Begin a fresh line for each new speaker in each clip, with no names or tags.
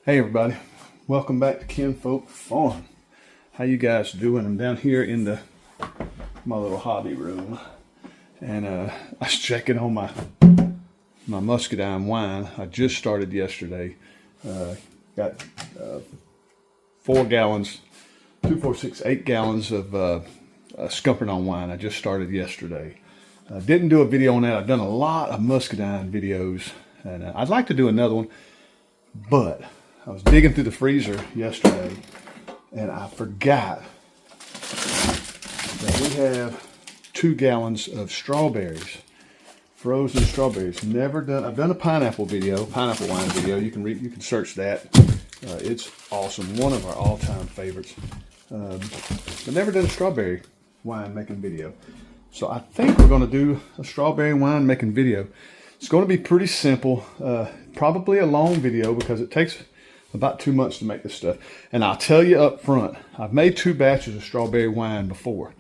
Hey everybody, welcome back to Kinfolk Farm. How you guys doing? I'm down here in my little hobby room, and I was checking on my muscadine wine. I just started yesterday. Got 4 gallons, 2, 4, 6, 8 gallons of Scumpernong wine. I just started yesterday. Didn't do a video on that. I've done a lot of muscadine videos, and I'd like to do another one, but I was digging through the freezer yesterday and I forgot that we have 2 gallons of strawberries, frozen strawberries. I've done a pineapple wine video. You can search that. It's awesome. One of our all-time favorites. But never done a strawberry wine making video. So I think we're going to do a strawberry wine making video. It's going to be pretty simple. Probably a long video because it takes about 2 months to make this stuff. And I'll tell you up front, I've made 2 batches of strawberry wine before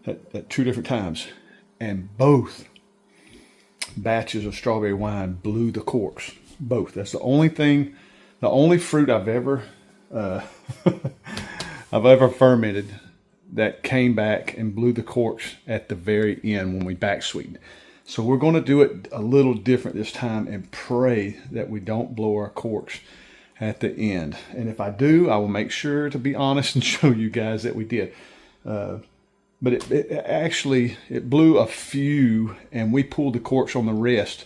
at 2 different times. And both batches of strawberry wine blew the corks. Both. That's the only fruit I've ever fermented that came back and blew the corks at the very end when we back sweetened. So we're going to do it a little different this time and pray that we don't blow our corks at the end. And if I do, I will make sure to be honest and show you guys that we did. But it actually blew a few, and we pulled the corks on the rest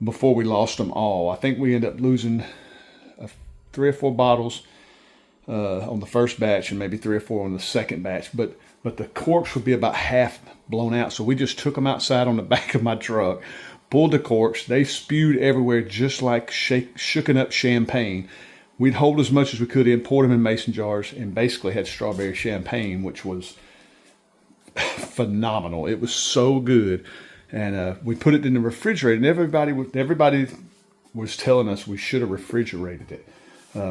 before we lost them all. I think we ended up losing 3 or 4 bottles on the first batch and maybe 3 or 4 on the second batch. But the corks would be about half blown out. So we just took them outside on the back of my truck, pulled the corks. They spewed everywhere just like shooken up champagne. We'd hold as much as we could in, poured them in mason jars, and basically had strawberry champagne, which was phenomenal. It was so good. And we put it in the refrigerator, and everybody was telling us we should have refrigerated it.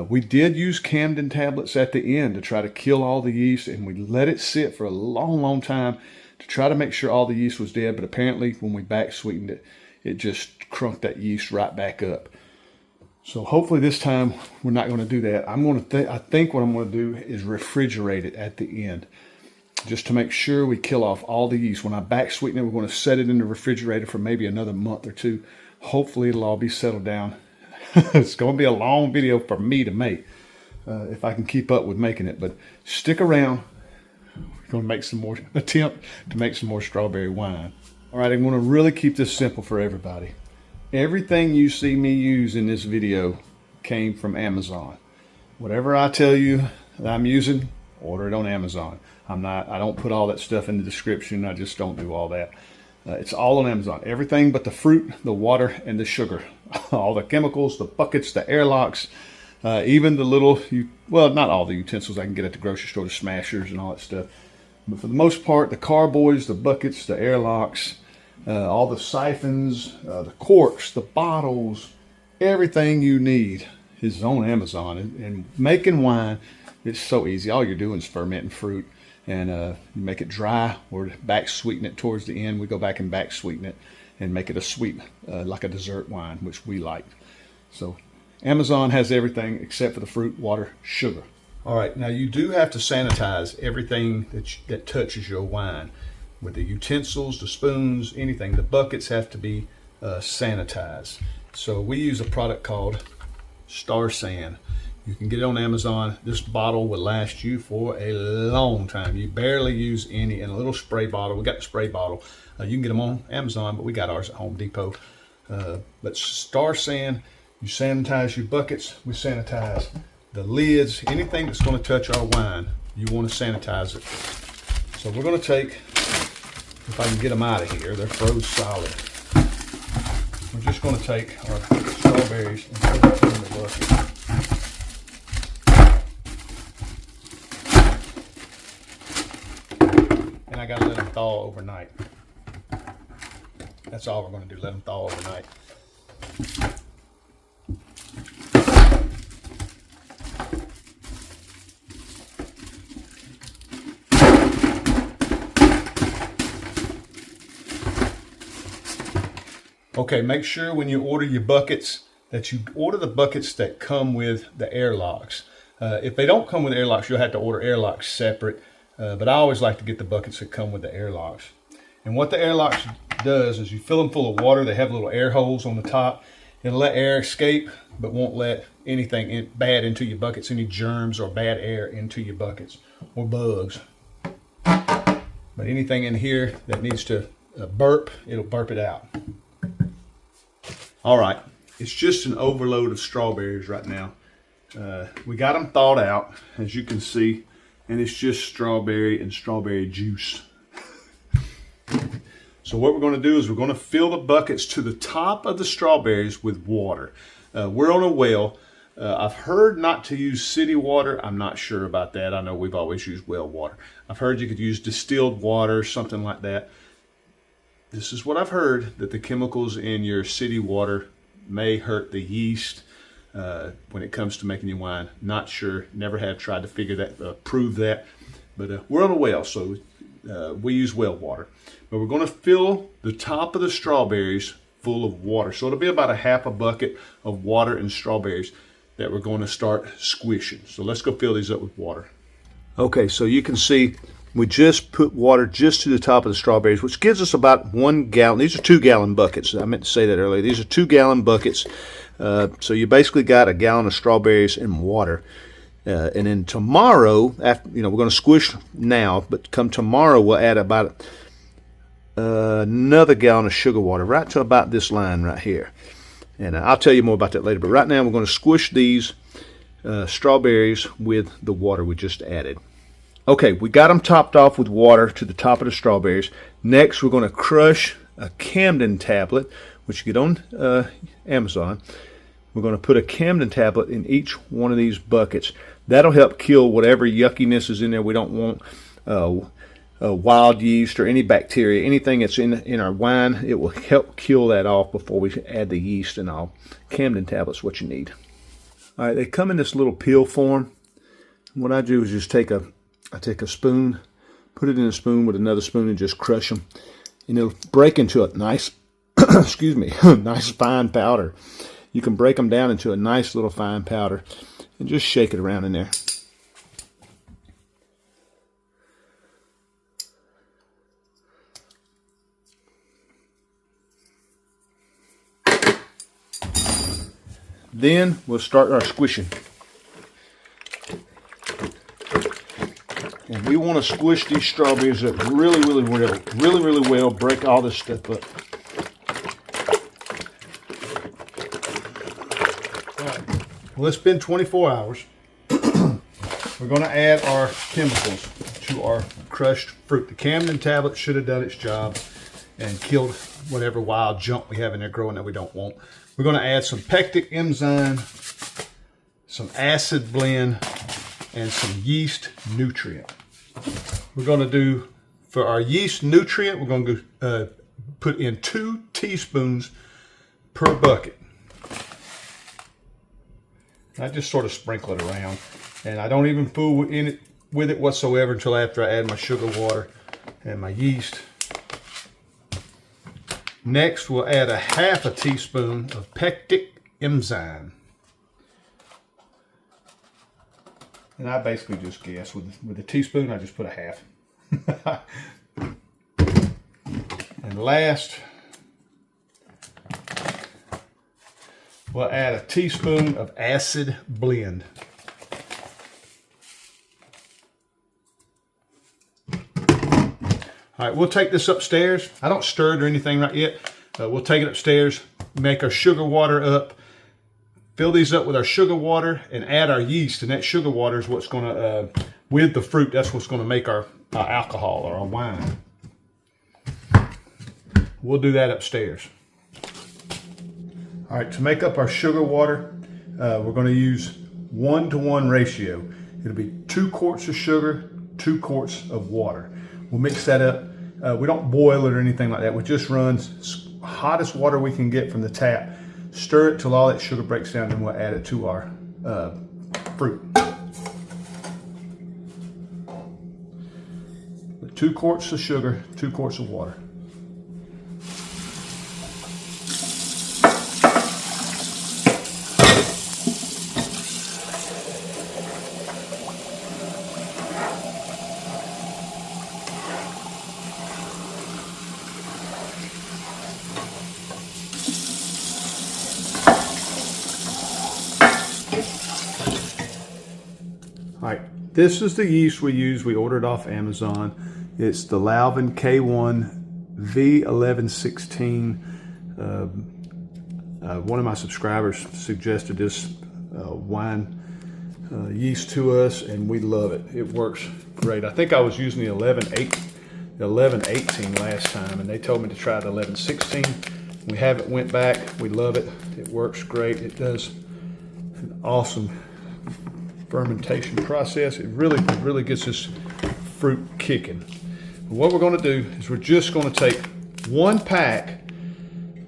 We did use Camden tablets at the end to try to kill all the yeast, and we let it sit for a long, long time to try to make sure all the yeast was dead. But apparently when we back sweetened it, it just crunked that yeast right back up. So hopefully this time we're not going to do that. I think what I'm going to do is refrigerate it at the end, just to make sure we kill off all the yeast. When I back sweeten it, we're going to set it in the refrigerator for maybe another month or 2. Hopefully it'll all be settled down. It's going to be a long video for me to make, if I can keep up with making it. But stick around. We're going to make attempt to make some more strawberry wine. All right, I'm going to really keep this simple for everybody. Everything you see me use in this video came from Amazon. Whatever I tell you that I'm using, order it on Amazon. I don't put all that stuff in the description. I just don't do all that. It's all on Amazon. Everything but the fruit, the water, and the sugar. All the chemicals, the buckets, the airlocks, even the little, not all the utensils I can get at the grocery store, the smashers and all that stuff. But for the most part, the carboys, the buckets, the airlocks, all the siphons, the corks, the bottles, everything you need is on Amazon. And making wine, it's so easy. All you're doing is fermenting fruit. And you make it dry or back sweeten it towards the end. We go back and back sweeten it and make it a sweet, like a dessert wine, which we like. So Amazon has everything except for the fruit, water, sugar. All right, now you do have to sanitize everything that touches your wine. With the utensils, the spoons, anything. The buckets have to be sanitized. So we use a product called Star San. You can get it on Amazon. This bottle will last you for a long time. You barely use any. In a little spray bottle. We got the spray bottle. You can get them on Amazon, but we got ours at Home Depot. But Star San, you sanitize your buckets. We sanitize the lids. Anything that's going to touch our wine, you want to sanitize it. So we're going to take, if I can get them out of here, they're froze solid. We're just going to take our strawberries and put them in the bucket. And I got to let them thaw overnight. That's all we're going to do, let them thaw overnight. Okay, make sure when you order your buckets that you order the buckets that come with the airlocks. If they don't come with airlocks, you'll have to order airlocks separate. But I always like to get the buckets that come with the airlocks. And what the airlocks does is you fill them full of water. They have little air holes on the top. It'll let air escape, but won't let anything bad into your buckets, any germs or bad air into your buckets, or bugs. But anything in here that needs to burp, it'll burp it out. All right, it's just an overload of strawberries right now. We got them thawed out, as you can see, and it's just strawberry and strawberry juice. So what we're going to do is we're going to fill the buckets to the top of the strawberries with water. We're on a well. I've heard not to use city water. I'm not sure about that. I know we've always used well water. I've heard you could use distilled water, something like that. This is what I've heard, that the chemicals in your city water may hurt the yeast when it comes to making your wine. Not sure. Never have tried to figure that, prove that. But we're on a well, so we use well water. But we're going to fill the top of the strawberries full of water. So it'll be about a half a bucket of water and strawberries that we're going to start squishing. So let's go fill these up with water. Okay, so you can see we just put water just to the top of the strawberries, which gives us about 1 gallon. These are 2-gallon buckets. I meant to say that earlier. These are 2-gallon buckets. So you basically got a gallon of strawberries and water. And then tomorrow, after, we're going to squish now, but come tomorrow we'll add about another gallon of sugar water, right to about this line right here. And I'll tell you more about that later. But right now we're going to squish these strawberries with the water we just added. Okay, we got them topped off with water to the top of the strawberries. Next, we're going to crush a Camden tablet, which you get on Amazon. We're going to put a Camden tablet in each one of these buckets. That'll help kill whatever yuckiness is in there. We don't want wild yeast or any bacteria, anything that's in our wine. It will help kill that off before we add the yeast and all. Camden tablets, what you need. All right, they come in this little pill form. What I do is just take a spoon, put it in a spoon with another spoon, and just crush them, and it'll break into a nice, excuse me, nice fine powder. You can break them down into a nice little fine powder, and just shake it around in there. Then we'll start our squishing. And we want to squish these strawberries up really well, break all this stuff up. All right. Well, it's been 24 hours. We're going to add our chemicals to our crushed fruit. The Camden tablet should have done its job and killed whatever wild junk we have in there growing that we don't want. We're going to add some pectic enzyme, some acid blend, and some yeast nutrient. We're going to do, for our yeast nutrient, we're going to put in 2 teaspoons per bucket. I just sort of sprinkle it around, and I don't even fool with it whatsoever until after I add my sugar water and my yeast. Next, we'll add a half a teaspoon of pectic enzyme. And I basically just guess. With a teaspoon, I just put a half. And last, we'll add a teaspoon of acid blend. All right, we'll take this upstairs. I don't stir it or anything right yet. We'll take it upstairs, make our sugar water up, fill these up with our sugar water, and add our yeast. And that sugar water is what's going to, with the fruit, that's what's going to make our alcohol or our wine. We'll do that upstairs. All right, to make up our sugar water, we're going to use 1-to-1 ratio. It'll be 2 quarts of sugar, 2 quarts of water. We'll mix that up. We don't boil it or anything like that. We just run hottest water we can get from the tap, stir it till all that sugar breaks down, and we'll add it to our fruit. 2 quarts of sugar, 2 quarts of water. All right, this is the yeast we use. We ordered off Amazon. It's the Lalvin K1 V1116. One of my subscribers suggested this wine yeast to us, and we love it. It works great. I think I was using the 1118 last time, and they told me to try the 1116. We haven't went back. We love it. It works great. It does an awesome fermentation process. It really gets this fruit kicking. What we're going to do is we're just going to take one pack,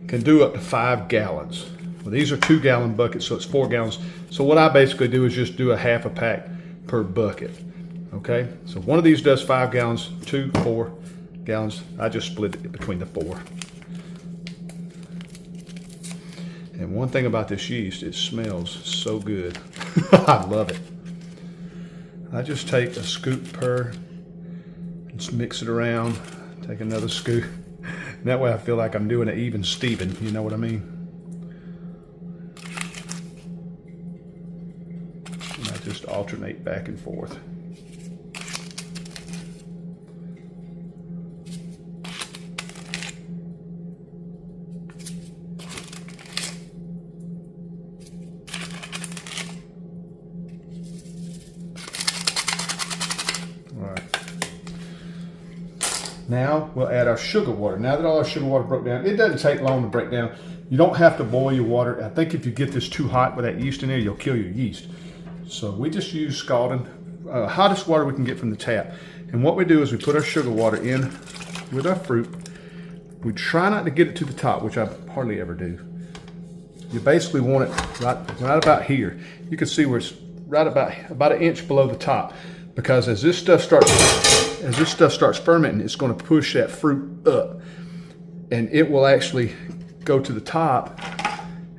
can do up to 5 gallons. Well, these are 2-gallon buckets, so it's 4 gallons. So what I basically do is just do a half a pack per bucket. Okay, so one of these does 5 gallons, 2, 4 gallons. I just split it between the 4. And one thing about this yeast, it smells so good. I love it. I just take a scoop per, just mix it around, take another scoop. That way I feel like I'm doing an even Steven, you know what I mean? And I just alternate back and forth. Now we'll add our sugar water. Now that all our sugar water broke down, it doesn't take long to break down. You don't have to boil your water. I think if you get this too hot with that yeast in there, you'll kill your yeast. So we just use scalding, hottest water we can get from the tap. And what we do is we put our sugar water in with our fruit. We try not to get it to the top, which I hardly ever do. You basically want it right about here. You can see where it's right about an inch below the top, because as this stuff starts fermenting, it's going to push that fruit up, and it will actually go to the top,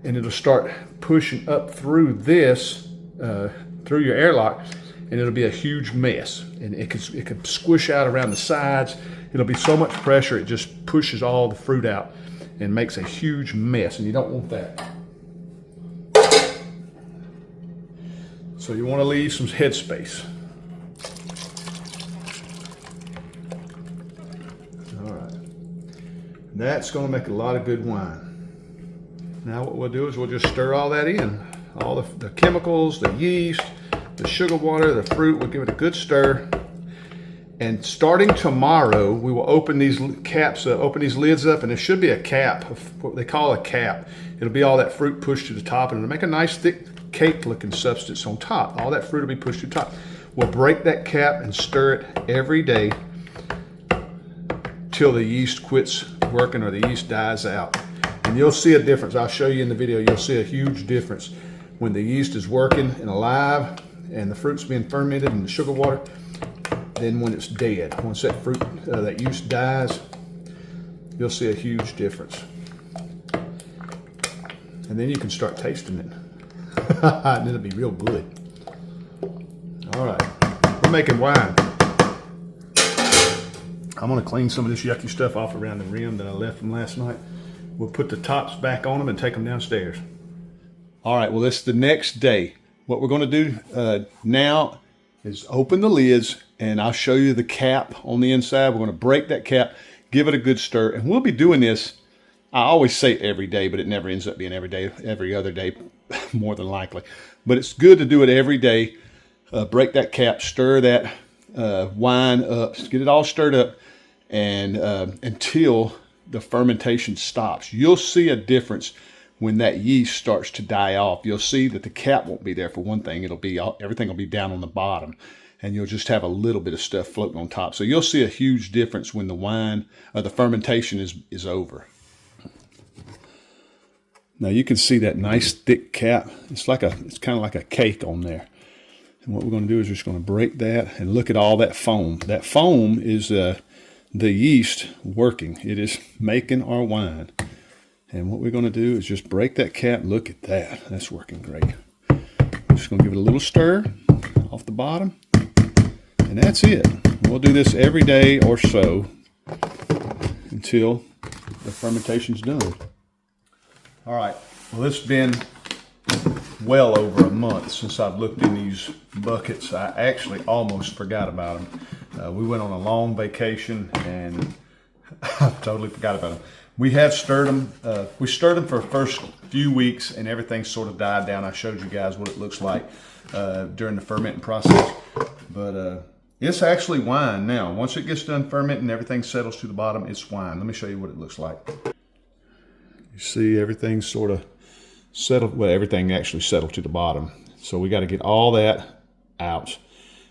and it'll start pushing up through this, through your airlock, and it'll be a huge mess. And it can squish out around the sides. It'll be so much pressure, it just pushes all the fruit out and makes a huge mess, and you don't want that. So you want to leave some headspace. That's going to make a lot of good wine. Now what we'll do is we'll just stir all that in. All the chemicals, the yeast, the sugar water, the fruit, we'll give it a good stir. And starting tomorrow, we will open these caps up, open these lids up, and there should be a cap, what they call a cap. It'll be all that fruit pushed to the top, and it'll make a nice thick cake-looking substance on top. All that fruit will be pushed to the top. We'll break that cap and stir it every day till the yeast quits working or the yeast dies out. And you'll see a difference. I'll show you in the video. You'll see a huge difference when the yeast is working and alive and the fruit's being fermented in the sugar water than when it's dead. Once that fruit, that yeast dies, you'll see a huge difference. And then you can start tasting it. And it'll be real good. All right, we're making wine. I'm gonna clean some of this yucky stuff off around the rim that I left from last night. We'll put the tops back on them and take them downstairs. All right, well, this is the next day. What we're gonna do now is open the lids, and I'll show you the cap on the inside. We're gonna break that cap, give it a good stir, and we'll be doing this, I always say every day, but it never ends up being every day, every other day, more than likely. But it's good to do it every day. Break that cap, stir that wine up, get it all stirred up, and until the fermentation stops. You'll see a difference when that yeast starts to die off. You'll see that the cap won't be there for one thing. It'll be everything will be down on the bottom, and you'll just have a little bit of stuff floating on top. So you'll see a huge difference when the wine or the fermentation is over. Now you can see that nice thick cap. It's kind of like a cake on there. And what we're going to do is we're just going to break that and look at all that foam. That foam is the yeast working. It is making our wine. And what we're going to do is just break that cap. Look at that. That's working great. I'm just going to give it a little stir off the bottom. And that's it. We'll do this every day or so until the fermentation's done. All right. Well, it's been well over a month since I've looked in these buckets. I actually almost forgot about them. We went on a long vacation and I totally forgot about them. We have stirred them. We stirred them for the first few weeks and everything sort of died down. I showed you guys what it looks like during the fermenting process. But it's actually wine now. Once it gets done fermenting, everything settles to the bottom, it's wine. Let me show you what it looks like. You see everything sort of settled. Well, everything actually settled to the bottom. So we got to get all that out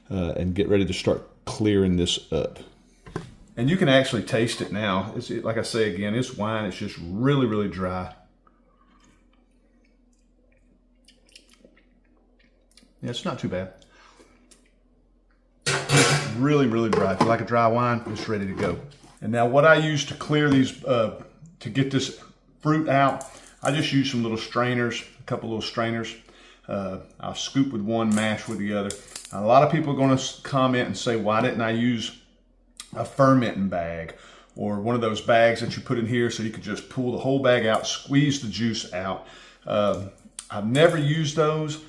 and get ready to start clearing this up. And you can actually taste it now. It's, like I say again, it's wine. It's just really, really dry. Yeah, it's not too bad. It's really, really dry. If you like a dry wine, it's ready to go. And now what I use to clear these, to get this fruit out, I just use some little strainers, a couple little strainers. I'll scoop with one, mash with the other. Now, a lot of people are going to comment and say, why didn't I use a fermenting bag or one of those bags that you put in here so you could just pull the whole bag out, squeeze the juice out? I've never used those.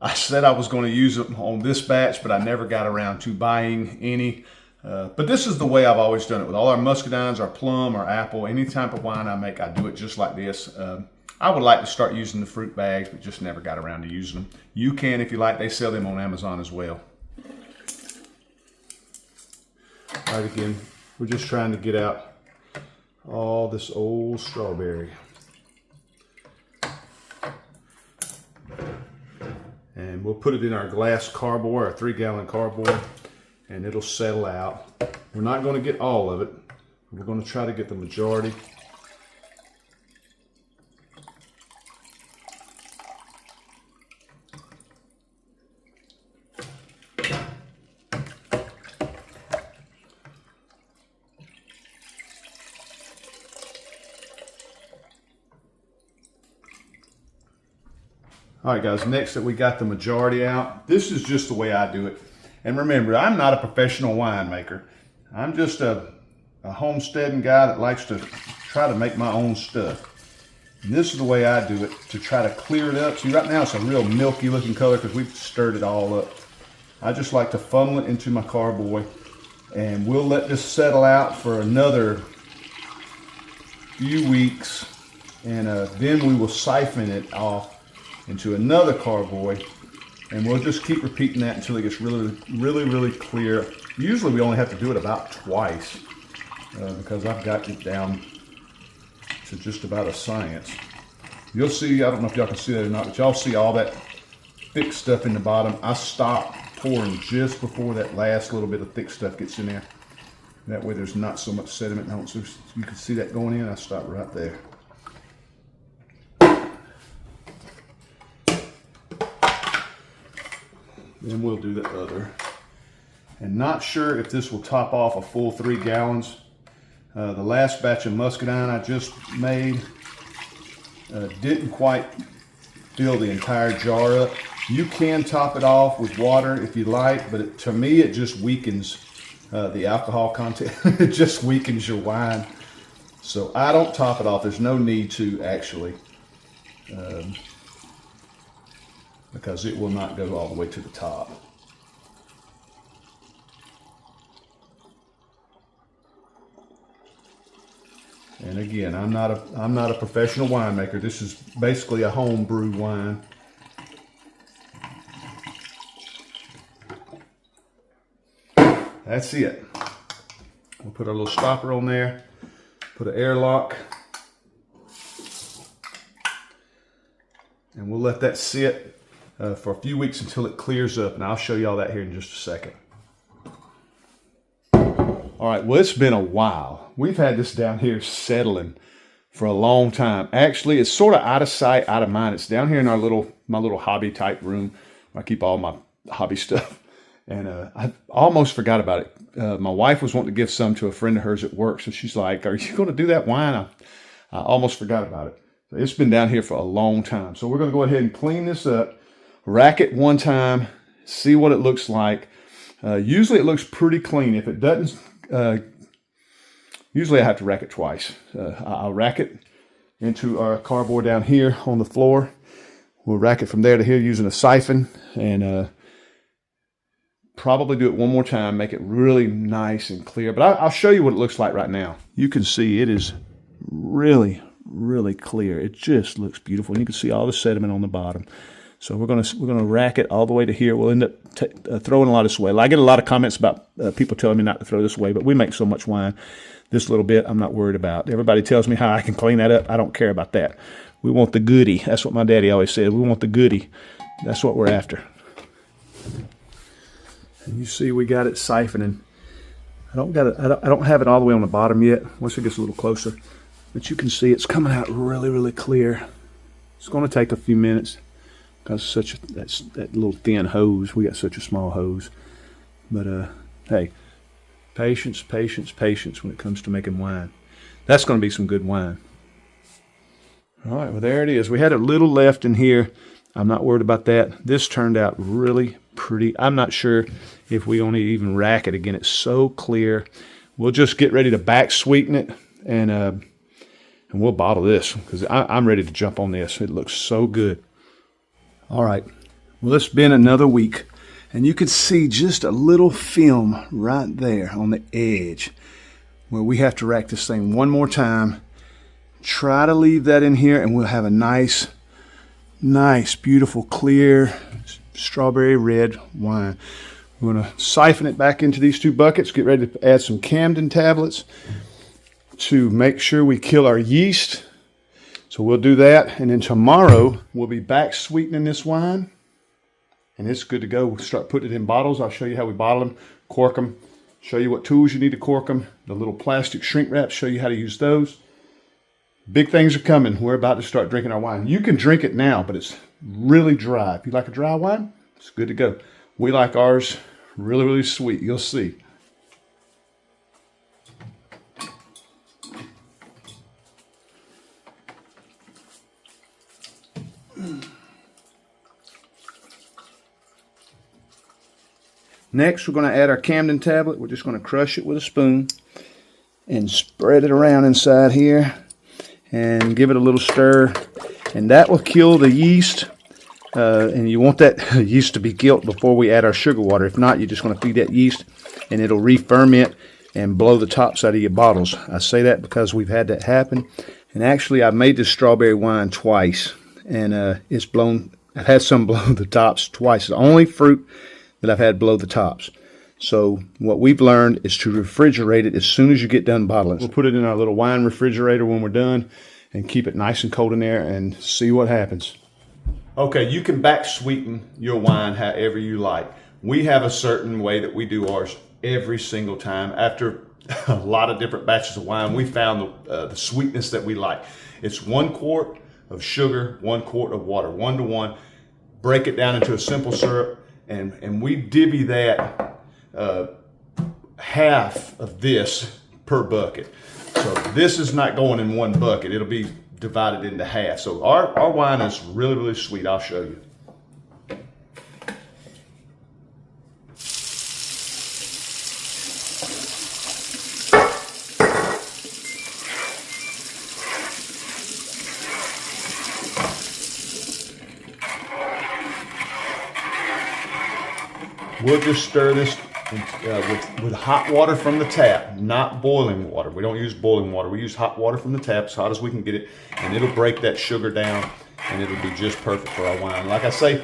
I said I was going to use them on this batch, but I never got around to buying any. But this is the way I've always done it with all our muscadines, our plum, our apple, any type of wine I make, I do it just like this. I would like to start using the fruit bags, but just never got around to using them. You can if you like. They sell them on Amazon as well. All right, again, we're just trying to get out all this old strawberry. And we'll put it in our glass carboy, our 3-gallon carboy, and it'll settle out. We're not going to get all of it. We're going to try to get the majority. All right, guys, next that we got the majority out, this is just the way I do it. And remember, I'm not a professional winemaker. I'm just a homesteading guy that likes to try to make my own stuff. And this is the way I do it to try to clear it up. See, right now it's a real milky looking color because we've stirred it all up. I just like to funnel it into my carboy, and we'll let this settle out for another few weeks, and then we will siphon it off into another carboy, and we'll just keep repeating that until it gets really, really, really clear. Usually we only have to do it about twice because I've got it down to just about a science. You'll see, I don't know if y'all can see that or not, but y'all see all that thick stuff in the bottom. I stop pouring just before that last little bit of thick stuff gets in there. That way there's not so much sediment. So you can see that going in. I stop right there. Then we'll do the other. And not sure if this will top off a full 3 gallons. The last batch of muscadine I just made didn't quite fill the entire jar up. You can top it off with water if you like, but to me it just weakens the alcohol content. It just weakens your wine. So I don't top it off. There's no need to actually. Because it will not go all the way to the top. And again, I'm not a professional winemaker. This is basically a home brew wine. That's it. We'll put our little stopper on there, put an airlock, and we'll let that sit for a few weeks until it clears up, and I'll show you all that here in just a second. All right, well, it's been a while. We've had this down here settling for a long time. Actually, it's sort of out of sight, out of mind. It's down here in my little hobby type room where I keep all my hobby stuff. And I almost forgot about it. My wife was wanting to give some to a friend of hers at work, so she's like, "Are you going to do that wine?" I almost forgot about it. So it's been down here for a long time. So we're going to go ahead and clean this up. Rack it one time, see what it looks like. Usually it looks pretty clean. If it doesn't, usually I have to rack it twice. I'll rack it into our carboy down here on the floor. We'll rack it from there to here using a siphon, and probably do it one more time, make it really nice and clear. But I'll show you what it looks like right now. You can see it is really, really clear. It just looks beautiful. And you can see all the sediment on the bottom. So we're gonna rack it all the way to here. We'll end up throwing a lot of this away. I get a lot of comments about people telling me not to throw this away, but we make so much wine. This little bit I'm not worried about. Everybody tells me how I can clean that up. I don't care about that. We want the goodie. That's what my daddy always said. We want the goodie. That's what we're after. And you see we got it siphoning. I don't have it all the way on the bottom yet. Once it gets a little closer, but you can see it's coming out really, really clear. It's going to take a few minutes because that little thin hose. We got such a small hose. But hey, patience, patience, patience when it comes to making wine. That's going to be some good wine. All right, well, there it is. We had a little left in here. I'm not worried about that. This turned out really pretty. I'm not sure if we only even rack it again. It's so clear. We'll just get ready to back sweeten it, and we'll bottle this because I'm ready to jump on this. It looks so good. All right, well, it's been another week, and you can see just a little film right there on the edge where we have to rack this thing one more time. Try to leave that in here, and we'll have a nice, beautiful, clear, strawberry red wine. We're going to siphon it back into these two buckets, get ready to add some Camden tablets to make sure we kill our yeast. So we'll do that, and then tomorrow we'll be back sweetening this wine, and it's good to go. We'll start putting it in bottles. I'll show you how we bottle them, cork them, show you what tools you need to cork them, the little plastic shrink wraps, show you how to use those. Big things are coming. We're about to start drinking our wine. You can drink it now, but it's really dry. If you like a dry wine, it's good to go. We like ours really, really sweet. You'll see. Next, we're going to add our Camden tablet. We're just going to crush it with a spoon and spread it around inside here. And give it a little stir, and that will kill the yeast. And you want that yeast to be killed before we add our sugar water. If not, you're just going to feed that yeast, and it'll re-ferment and blow the tops out of your bottles. I say that because we've had that happen. And actually, I've made this strawberry wine twice, and it's blown. I've had some blow the tops twice. It's the only fruit that I've had blow the tops. So what we've learned is to refrigerate it as soon as you get done bottling. We'll put it in our little wine refrigerator when we're done and keep it nice and cold in there and see what happens. Okay, you can back sweeten your wine however you like. We have a certain way that we do ours every single time. After a lot of different batches of wine, we found the sweetness that we like. It's 1 quart of sugar, 1 quart of water, 1 to 1. Break it down into a simple syrup, and we divvy that half of this per bucket. So this is not going in one bucket. It'll be divided into half. So our wine is really, really sweet. I'll show you. We'll just stir this with hot water from the tap, not boiling water. We don't use boiling water. We use hot water from the tap, as hot as we can get it, and it'll break that sugar down, and it'll be just perfect for our wine. Like I say,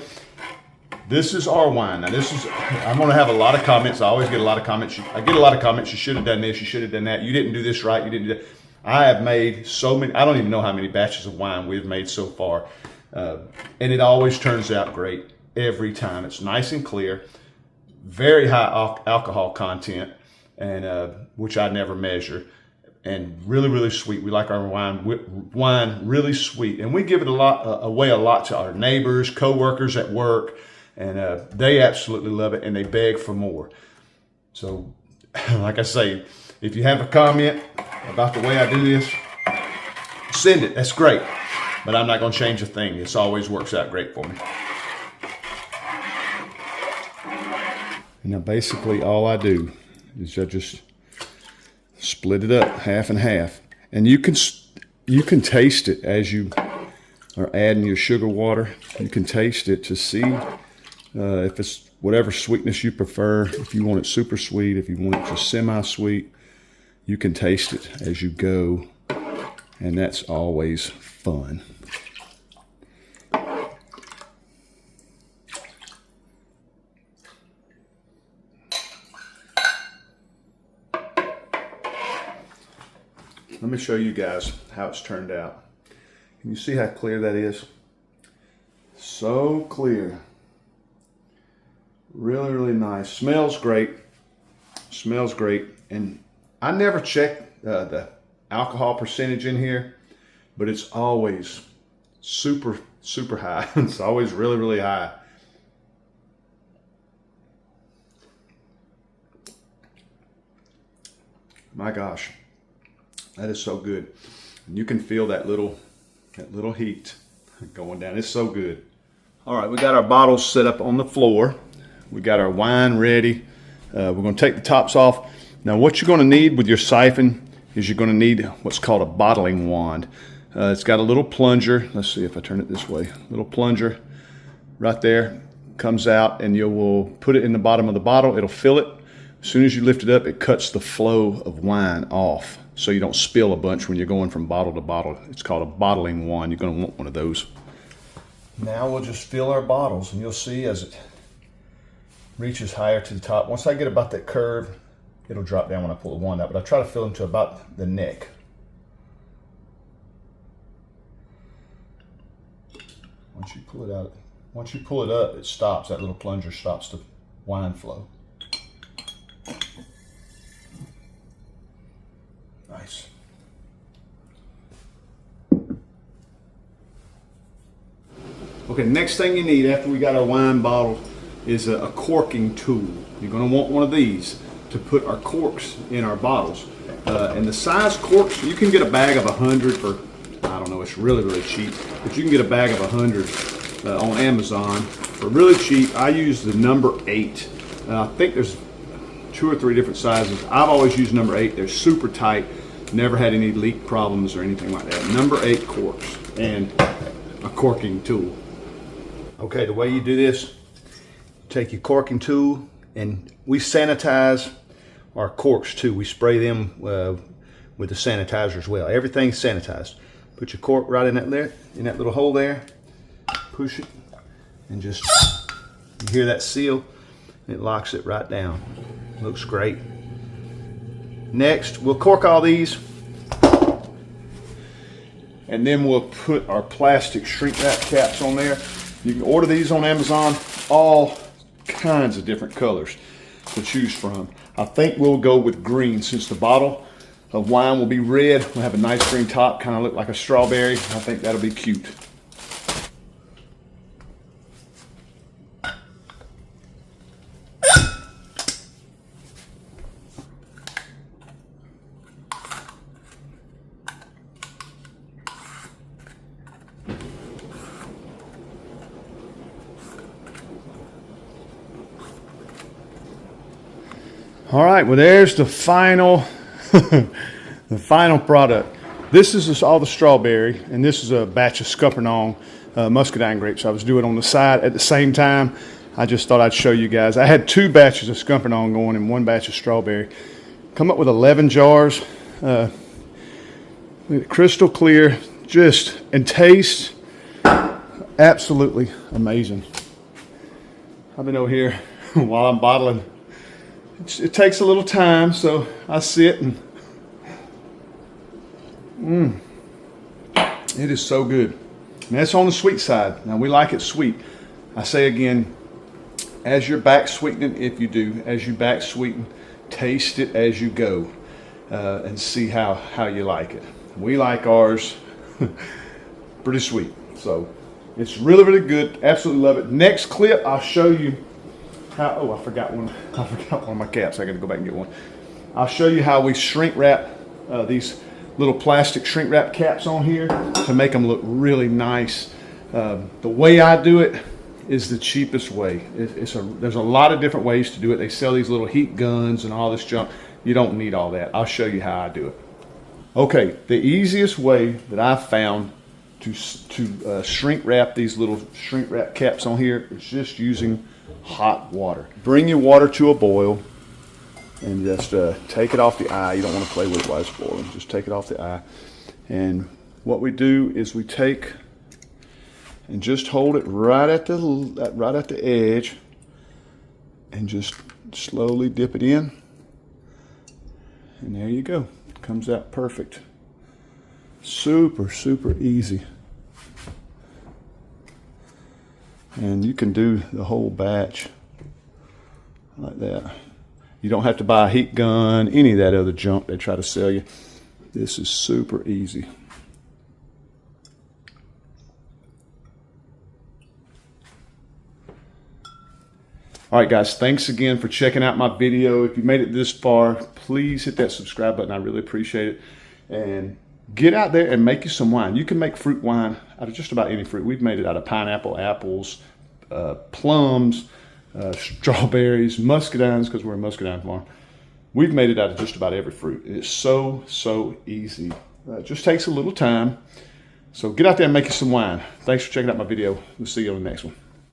this is our wine. Now I'm going to have a lot of comments. I always get a lot of comments. I get a lot of comments. You should have done this. You should have done that. You didn't do this right. You didn't do that. I have made so many. I don't even know how many batches of wine we've made so far, and it always turns out great every time. It's nice and clear. Very high alcohol content, and which I never measure, and really, really sweet. We like our wine really sweet, and we give it away a lot to our neighbors, co-workers at work, and they absolutely love it, and they beg for more. So, like I say, if you have a comment about the way I do this, send it. That's great, but I'm not going to change a thing. This always works out great for me. Now basically all I do is I just split it up half and half, and you can taste it as you or adding your sugar water. You can taste it to see if it's whatever sweetness you prefer. If you want it super sweet, if you want it just semi-sweet, you can taste it as you go, and that's always fun. Let me show you guys how it's turned out. Can you see how clear that is? So clear. Really, really nice. Smells great. Smells great. And I never check the alcohol percentage in here, but it's always super, super high. It's always really, really high. My gosh. That is so good. And you can feel that little heat going down. It's so good. All right, we got our bottles set up on the floor. We got our wine ready. We're going to take the tops off. Now what you're going to need with your siphon is you're going to need what's called a bottling wand. It's got a little plunger. Let's see if I turn it this way. Little plunger right there comes out, and you will put it in the bottom of the bottle. It'll fill it. As soon as you lift it up, it cuts the flow of wine off, so you don't spill a bunch when you're going from bottle to bottle. It's called a bottling wand. You're going to want one of those. Now we'll just fill our bottles, and you'll see as it reaches higher to the top. Once I get about that curve, it'll drop down when I pull the wand out, but I try to fill them to about the neck. Once you pull it up, it stops. That little plunger stops the wine flow. Nice. Okay, next thing you need after we got our wine bottle is a corking tool. You're going to want one of these to put our corks in our bottles. And the size corks, you can get a bag of 100 for, I don't know, it's really, really cheap. But you can get a bag of 100 on Amazon for really cheap. I use the number 8. I think there's 2 or 3 different sizes. I've always used number 8. They're super tight. Never had any leak problems or anything like that. Number 8 corks and a corking tool. Okay, the way you do this, take your corking tool, and we sanitize our corks too. We spray them with the sanitizer as well. Everything's sanitized. Put your cork right in that little hole there. Push it, and just, you hear that seal, and it locks it right down. Looks great. Next, we'll cork all these, and then we'll put our plastic shrink wrap caps on there. You can order these on Amazon, all kinds of different colors to choose from. I think we'll go with green, since the bottle of wine will be red. We'll have a nice green top, kind of look like a strawberry. I think that'll be cute. All right, well, there's the final, the final product. This is just all the strawberry, and this is a batch of Scuppernong muscadine grapes. I was doing on the side at the same time. I just thought I'd show you guys. I had 2 batches of Scuppernong going and 1 batch of strawberry. Come up with 11 jars, crystal clear, just, and taste absolutely amazing. I've been over here while I'm bottling. It takes a little time, so I sit and it is so good. And that's on the sweet side. Now, we like it sweet. I say again, as you're back sweetening, if you do, as you back sweeten, taste it as you go and see how you like it. We like ours pretty sweet. So it's really, really good. Absolutely love it. Next clip, I'll show you how, oh, I forgot one of my caps. I got to go back and get one. I'll show you how we shrink wrap these little plastic shrink wrap caps on here to make them look really nice. The way I do it is the cheapest way. There's a lot of different ways to do it. They sell these little heat guns and all this junk. You don't need all that. I'll show you how I do it. Okay, the easiest way that I've found to shrink wrap these little shrink wrap caps on here is just using hot water. Bring your water to a boil and just take it off the eye. You don't want to play with it while it's boiling. Just take it off the eye. And what we do is we take and just hold it right at the edge and just slowly dip it in. And there you go. It comes out perfect. Super, super easy. And you can do the whole batch like that. You don't have to buy a heat gun, any of that other junk they try to sell you. This is super easy. All right, guys, thanks again for checking out my video. If you made it this far, please hit that subscribe button. I really appreciate it. And get out there and make you some wine. You can make fruit wine out of just about any fruit. We've made it out of pineapple, apples, plums, strawberries, muscadines, because we're a muscadine farm. We've made it out of just about every fruit. It's so, so easy. It just takes a little time. So get out there and make you some wine. Thanks for checking out my video. We'll see you on the next one.